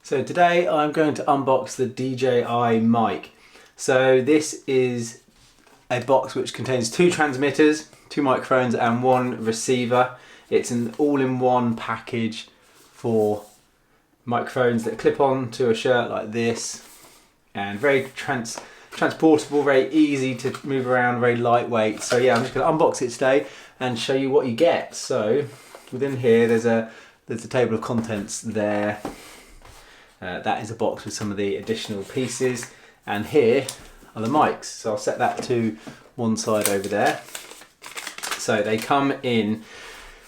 So today I'm going to unbox the DJI Mic. So this is a box which contains two transmitters, two microphones and one receiver. It's an all-in-one package for microphones that clip on to a shirt like this, and very transportable, very easy to move around, very lightweight. So yeah, I'm just going to unbox it today and show you what you get. So within here there's a table of contents there. That is a box with some of the additional pieces, and here are the mics. So I'll set that to one side over there. So they come in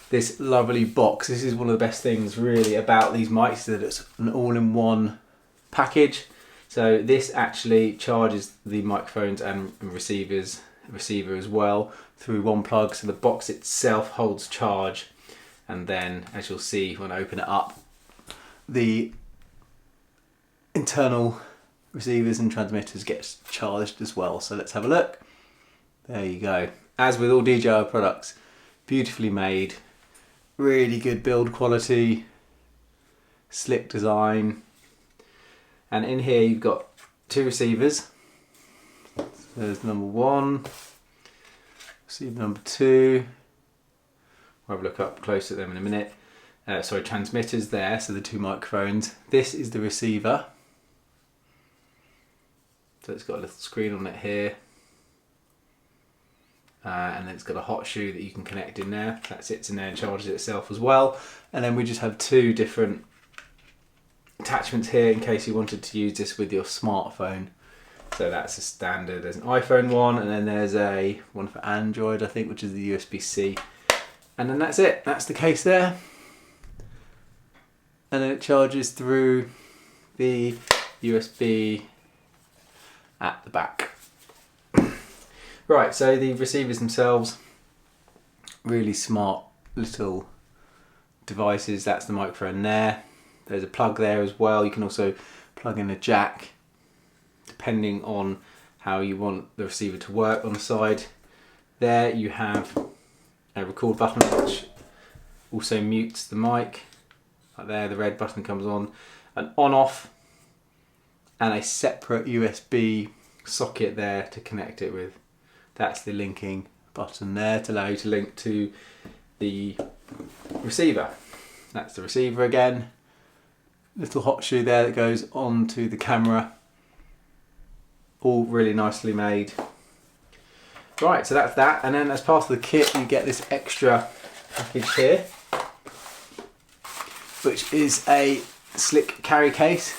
this lovely box. This is one of the best things really about these mics, that it's an all-in-one package. So this actually charges the microphones and receiver as well through one plug. So the box itself holds charge, and then as you'll see when I open it up, the internal receivers and transmitters get charged as well. So let's have a look. There you go. As with all DJI products, beautifully made, really good build quality, slick design. And in here you've got two receivers. There's number one, receiver number two. I'll have a look up close at them in a minute. Sorry, transmitters there, so the two microphones. This is the receiver. So it's got a little screen on it here. And then it's got a hot shoe that you can connect in there. That sits in there and charges itself as well. And then we just have two different attachments here in case you wanted to use this with your smartphone. So that's a standard. There's an iPhone one, and then there's a one for Android, I think, which is the USB-C. And then that's it. That's the case there. And then it charges through the USB at the back. Right, so the receivers themselves, really smart little devices. That's the microphone there. There's a plug there as well. You can also plug in a jack depending on how you want the receiver to work. On the side there you have a record button which also mutes the mic. Like there, the red button comes on, an on-off, and a separate USB socket there to connect it with. That's the linking button there to allow you to link to the receiver. That's the receiver again. Little hot shoe there that goes onto the camera. All really nicely made. Right, so that's that. And then as part of the kit you get this extra package here, which is a slick carry case.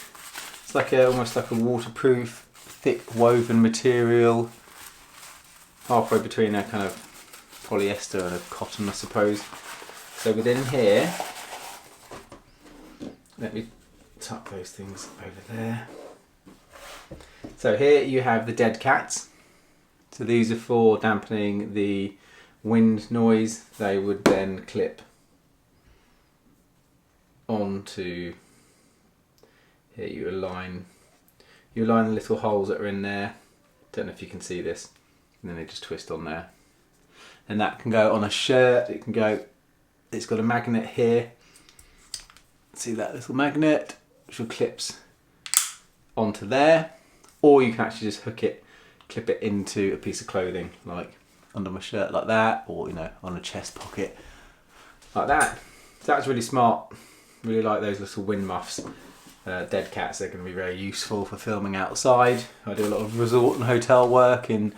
It's like almost like a waterproof, thick woven material, halfway between a kind of polyester and a cotton, I suppose. So within here, let me tuck those things over there. So here you have the dead cats. So these are for dampening the wind noise. They would then clip onto here. You align the little holes that are in there. Don't know if you can see this. And then they just twist on there. And that can go on a shirt. It can go, it's got a magnet here. See that little magnet, which clips onto there. Or you can actually just hook it, clip it into a piece of clothing, like under my shirt like that, or you know, on a chest pocket like that. So that's really smart. Really like those little wind muffs. Dead cats, they're going to be very useful for filming outside. I do a lot of resort and hotel work in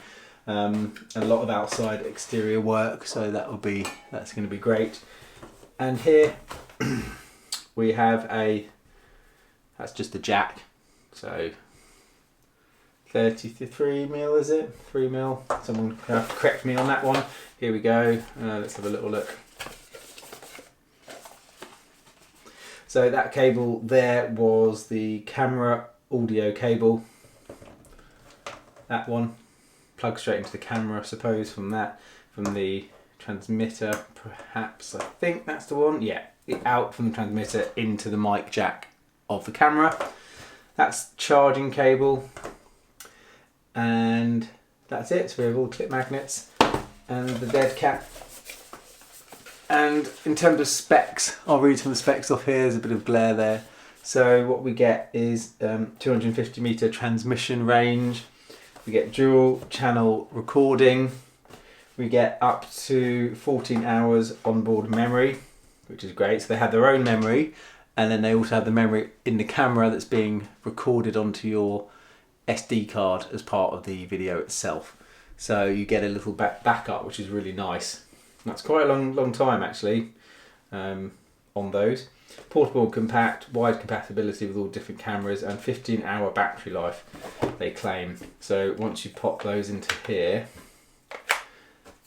a lot of outside exterior work, so that's going to be great. And here we have that's just a jack, so 33mm, is it? 3mm. Someone can have to correct me on that one. Here we go. Let's have a little look. So that cable there was the camera audio cable. That one plugs straight into the camera, I suppose, from the transmitter, perhaps. I think that's the one. Yeah, out from the transmitter into the mic jack of the camera. That's charging cable. And that's it. So we have all the clip magnets and the dead cat. And in terms of specs, I'll read some of the specs off here. There's a bit of glare there. So what we get is 250 meter transmission range. We get dual channel recording. We get up to 14 hours onboard memory, which is great. So they have their own memory, and then they also have the memory in the camera that's being recorded onto your SD card as part of the video itself. So you get a little backup, which is really nice. That's quite a long time actually on those. Portable and compact, wide compatibility with all different cameras, and 15-hour battery life they claim. So once you pop those into here,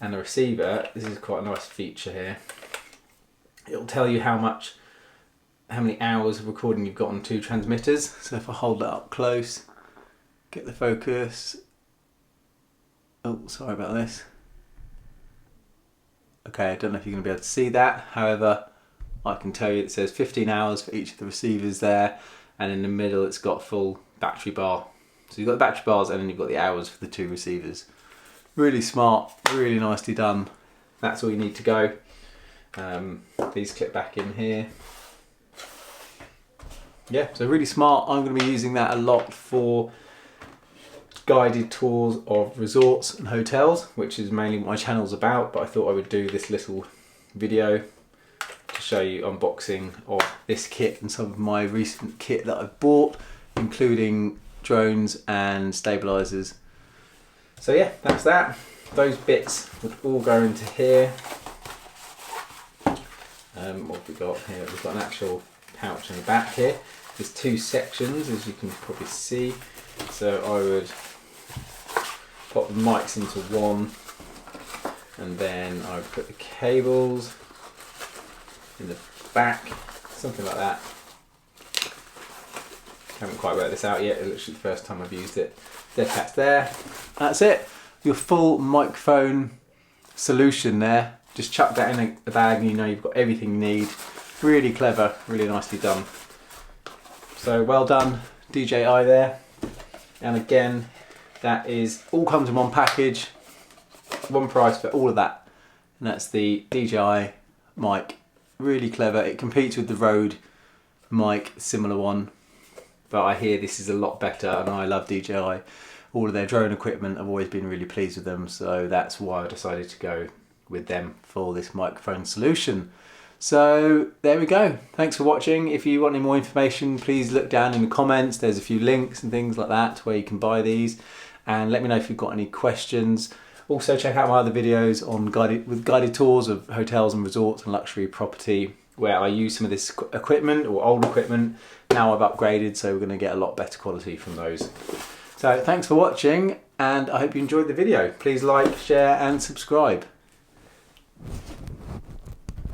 and the receiver, this is quite a nice feature here. It'll tell you how many hours of recording you've got on 2 transmitters. So if I hold that up close, get the focus. Oh, sorry about this. Okay, I don't know if you're going to be able to see that. However, I can tell you it says 15 hours for each of the receivers there, and in the middle it's got full battery bar. So you've got the battery bars and then you've got the hours for the 2 receivers. Really smart, really nicely done. That's all you need to go. These clip back in here. Yeah, so really smart. I'm going to be using that a lot for guided tours of resorts and hotels, which is mainly what my channel's about, but I thought I would do this little video to show you unboxing of this kit and some of my recent kit that I've bought, including drones and stabilizers. So yeah, that's that. Those bits would all go into here. What have we got here? We've got an actual pouch in the back here. There's 2 sections, as you can probably see. So I would pop the mics into one, and then I would put the cables in the back, something like that. Haven't quite worked this out yet. It's literally the first time I've used it. Dead cat's there. That's it. Your full microphone solution there. Just chuck that in a bag and you know you've got everything you need. Really clever, really nicely done. So well done, DJI there. And again, that is all comes in one package, one price for all of that. And that's the DJI Mic. Really clever. It competes with the Rode mic, similar one, but I hear this is a lot better, and I love DJI. All of their drone equipment, I've always been really pleased with them, so that's why I decided to go with them for this microphone solution. So there we go. Thanks for watching. If you want any more information, please look down in the comments. There's a few links and things like that where you can buy these, and let me know if you've got any questions. Also check out my other videos on guided tours of hotels and resorts and luxury property, where I use some of this equipment or old equipment. Now I've upgraded, so we're going to get a lot better quality from those. So thanks for watching, and I hope you enjoyed the video. Please like, share and subscribe.